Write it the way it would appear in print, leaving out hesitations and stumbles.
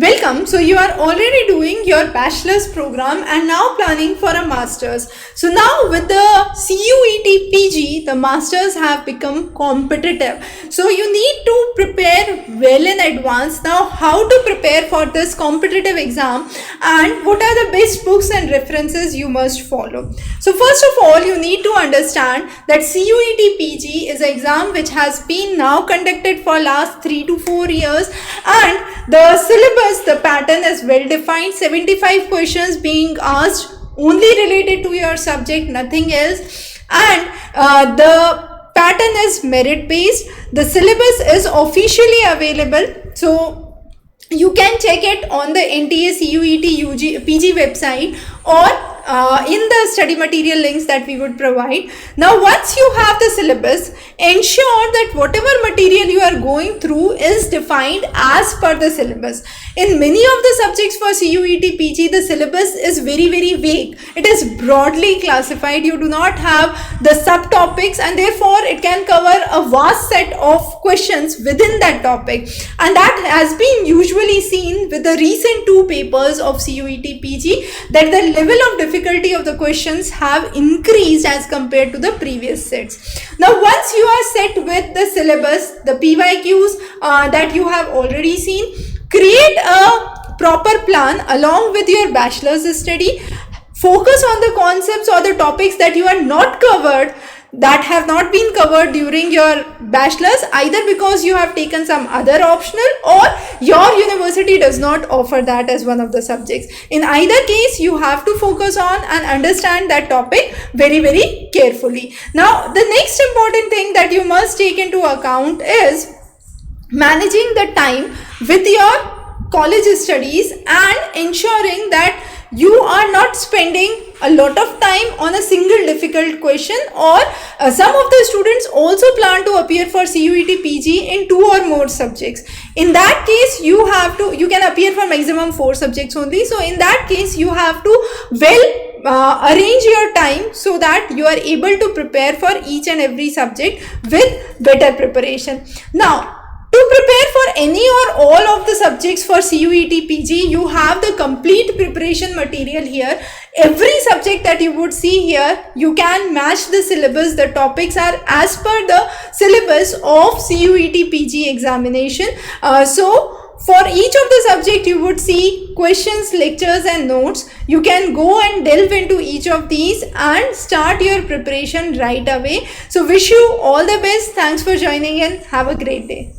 Welcome. So you are already doing your bachelor's program and now planning for a master's. So now with the CUET PG, the masters have become competitive. So you need to prepare well in advance. Now how to prepare for this competitive exam and what are the best books and references you must follow. So first of all, you need to understand that CUET PG is an exam which has been now conducted for last 3 to 4 years, and the syllabus, the pattern is well defined. 75 questions being asked only related to your subject, nothing else, and the pattern is merit based. The syllabus is officially available, so you can check it on the NTA CUET PG website or in the study material links that we would provide. Now once you have the syllabus, ensure that whatever material you are going through is defined as per the syllabus. In many of the subjects for CUET PG, the syllabus is very vague. It is broadly classified. You do not have the subtopics, and therefore it can cover a vast set of questions within that topic, and that has been usually seen with the recent 2 papers of CUET PG, that the level of difficulty of the questions have increased as compared to the previous sets. Now once you are set with the syllabus, the PYQs that you have already seen, create a proper plan along with your bachelor's study. Focus on the concepts or the topics that you are not covered, that have not been covered during your bachelor's, either because you have taken some other optional or your university does not offer that as one of the subjects. In either case, you have to focus on and understand that topic very carefully. Now the next important thing that you must take into account is managing the time with your college studies and ensuring that you are not spending a lot of time on a single difficult question, or some of the students also plan to appear for CUET PG in 2 or more subjects. In that case, you can appear for maximum 4 subjects only. So in that case, you have to arrange your time so that you are able to prepare for each and every subject with better preparation. Now, to prepare for any or all of the subjects for CUET PG, you have the complete preparation material here. Every subject that you would see here, you can match the syllabus. The topics are as per the syllabus of CUET PG examination. So for each of the subject, you would see questions, lectures and notes. You can go and delve into each of these and start your preparation right away. So wish you all the best. Thanks for joining in. Have a great day.